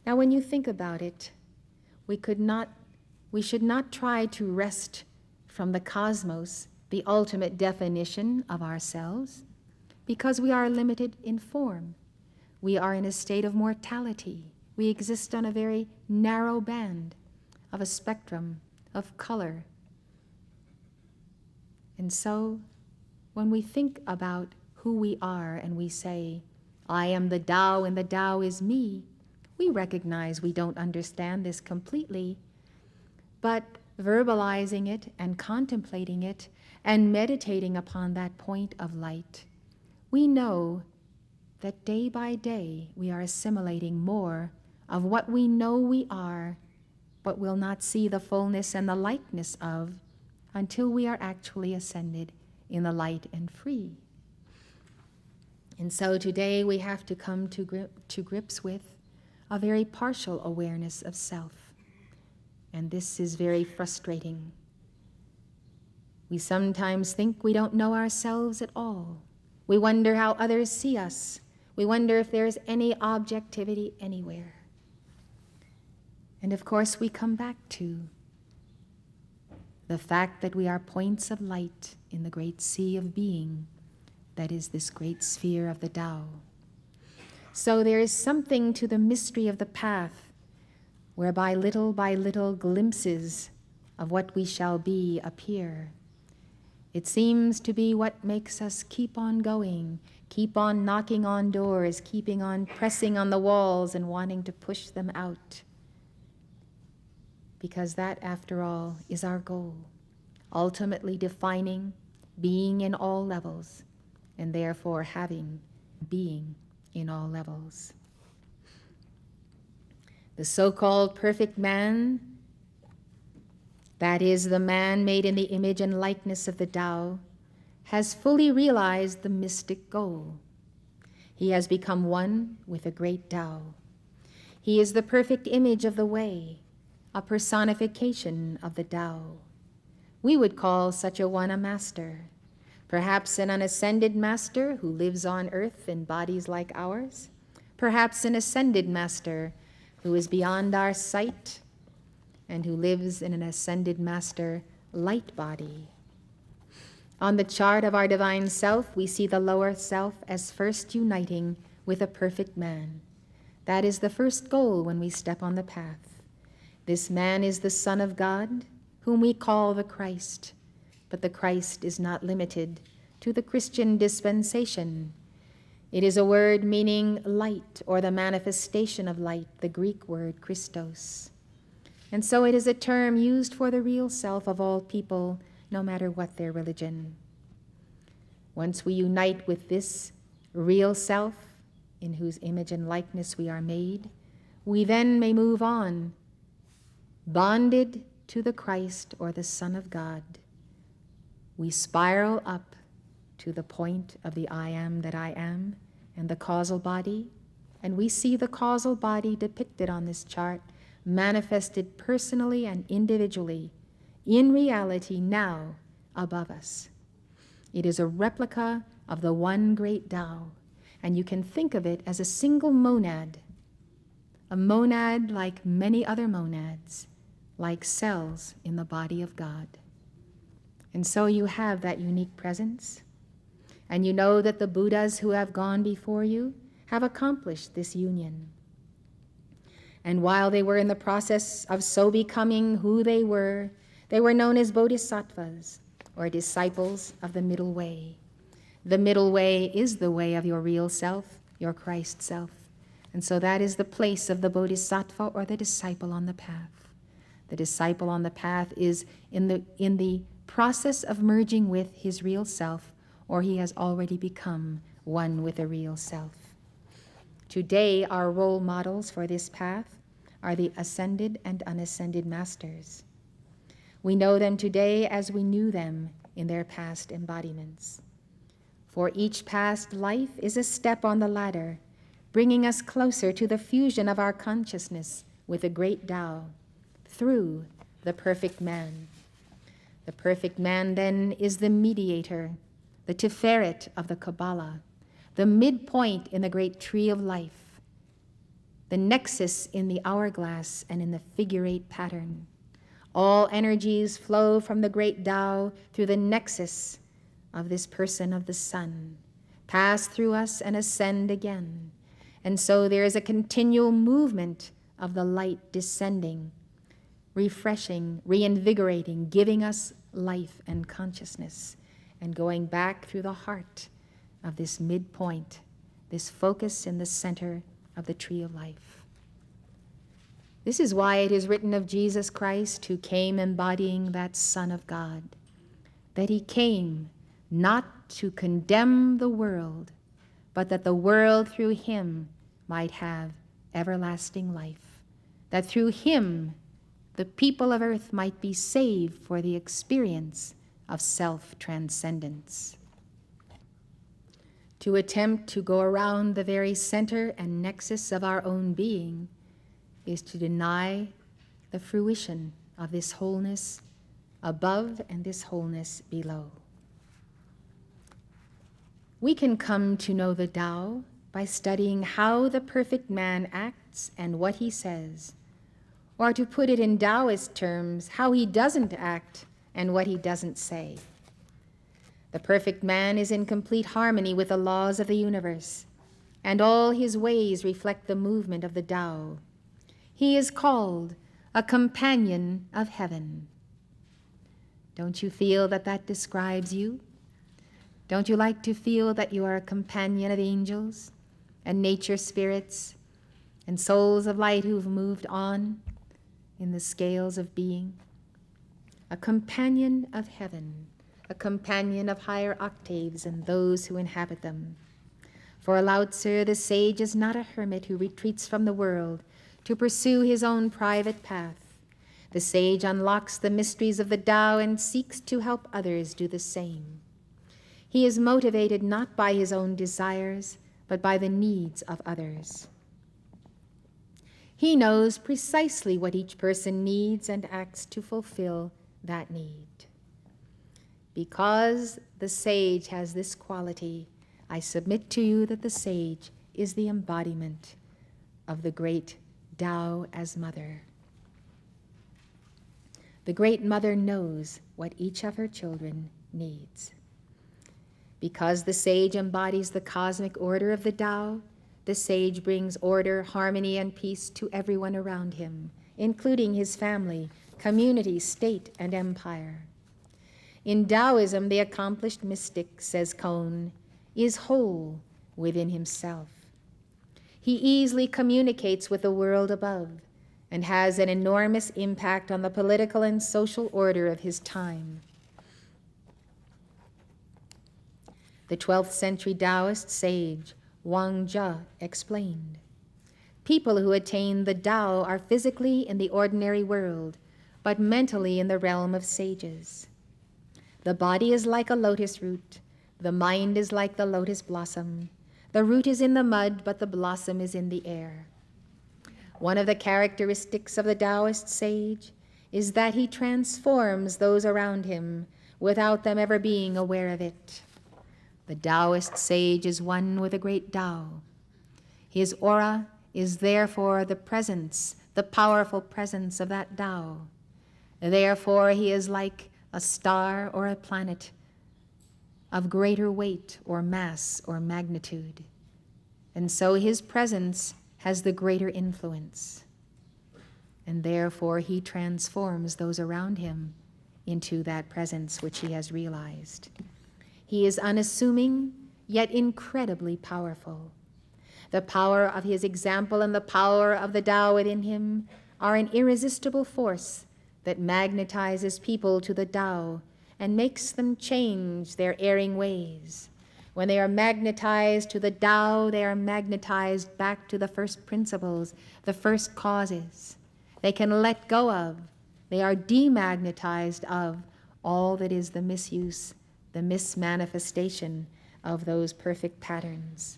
Now, when you think about it, we should not try to wrest from the cosmos the ultimate definition of ourselves, because we are limited in form. We are in a state of mortality. We exist on a very narrow band of a spectrum of color. And so, when we think about who we are and we say, I am the Tao and the Tao is me, we recognize we don't understand this completely, but verbalizing it and contemplating it and meditating upon that point of light, we know that day by day we are assimilating more of what we know we are, but will not see the fullness and the likeness of until we are actually ascended in the light and free. And so today we have to come to grips with a very partial awareness of self. And this is very frustrating. We sometimes think we don't know ourselves at all. We wonder how others see us. We wonder if there's any objectivity anywhere. And of course, we come back to the fact that we are points of light in the great sea of being that is this great sphere of the Tao. So there is something to the mystery of the path, whereby little by little glimpses of what we shall be appear. It seems to be what makes us keep on going, keep on knocking on doors, keeping on pressing on the walls and wanting to push them out. Because that, after all, is our goal, ultimately defining being in all levels, and therefore having being in all levels. The so-called perfect man, that is, the man made in the image and likeness of the Tao, has fully realized the mystic goal. He has become one with the great Tao. He is the perfect image of the way, a personification of the Tao. We would call such a one a master, perhaps an unascended master who lives on earth in bodies like ours, perhaps an ascended master who is beyond our sight and who lives in an ascended master light body. On the chart of our divine self, we see the lower self as first uniting with a perfect man. That is the first goal when we step on the path. This man is the Son of God, whom we call the Christ. But the Christ is not limited to the Christian dispensation. It is a word meaning light, or the manifestation of light, the Greek word Christos. And so it is a term used for the real self of all people, no matter what their religion. Once we unite with this real self, in whose image and likeness we are made, we then may move on, bonded to the Christ or the Son of God. We spiral up to the point of the I am that I am and the causal body, and we see the causal body depicted on this chart, manifested personally and individually, in reality now above us. It is a replica of the one great Tao, and you can think of it as a single monad, a monad like many other monads, like cells in the body of God. And so you have that unique presence, and you know that the Buddhas who have gone before you have accomplished this union. And while they were in the process of so becoming who they were known as bodhisattvas, or disciples of the middle way. The middle way is the way of your real self, your Christ self. And so that is the place of the bodhisattva or the disciple on the path. The disciple on the path is in the process of merging with his real self, or he has already become one with the real self. Today, our role models for this path are the ascended and unascended masters. We know them today as we knew them in their past embodiments. For each past life is a step on the ladder, bringing us closer to the fusion of our consciousness with the great Tao through the perfect man. The perfect man, then, is the mediator, the Tiferet of the Kabbalah, the midpoint in the great tree of life. the nexus in the hourglass and in the figure-8 pattern. All energies flow from the great Tao through the nexus of this person of the sun, pass through us and ascend again. And so there is a continual movement of the light descending, refreshing, reinvigorating, giving us life and consciousness, and going back through the heart of this midpoint, this focus in the center of the tree of life. This is why it is written of Jesus Christ, who came embodying that Son of God, that he came not to condemn the world, but that the world through him might have everlasting life, that through him the people of earth might be saved for the experience of self-transcendence. To attempt to go around the very center and nexus of our own being is to deny the fruition of this wholeness above and this wholeness below. We can come to know the Tao by studying how the perfect man acts and what he says, or to put it in Taoist terms, how he doesn't act and what he doesn't say. The perfect man is in complete harmony with the laws of the universe, and all his ways reflect the movement of the Tao. He is called a companion of heaven. Don't you feel that that describes you? Don't you like to feel that you are a companion of angels and nature spirits and souls of light who've moved on in the scales of being? A companion of heaven, a companion of higher octaves and those who inhabit them. For Lao Tzu, the sage, is not a hermit who retreats from the world to pursue his own private path. The sage unlocks the mysteries of the Tao and seeks to help others do the same. He is motivated not by his own desires, but by the needs of others. He knows precisely what each person needs and acts to fulfill that need. Because the sage has this quality, I submit to you that the sage is the embodiment of the great Tao as mother. The great mother knows what each of her children needs. Because the sage embodies the cosmic order of the Tao, the sage brings order, harmony, and peace to everyone around him, including his family, community, state, and empire. In Taoism, the accomplished mystic, says Kohn, is whole within himself. He easily communicates with the world above and has an enormous impact on the political and social order of his time. The 12th century Taoist sage Wang Zhe explained, people who attain the Tao are physically in the ordinary world, but mentally in the realm of sages. The body is like a lotus root, the mind is like the lotus blossom. The root is in the mud, but the blossom is in the air. One of the characteristics of the Taoist sage is that he transforms those around him without them ever being aware of it. The Taoist sage is one with the great Tao. His aura is therefore the presence, the powerful presence of that Tao. Therefore, he is like a star or a planet of greater weight or mass or magnitude. And so his presence has the greater influence. And therefore, he transforms those around him into that presence which he has realized. He is unassuming, yet incredibly powerful. The power of his example and the power of the Tao within him are an irresistible force that magnetizes people to the Tao and makes them change their erring ways. When they are magnetized to the Tao, they are magnetized back to the first principles, the first causes. They can let go of, they are demagnetized of all that is the misuse, the mismanifestation of those perfect patterns.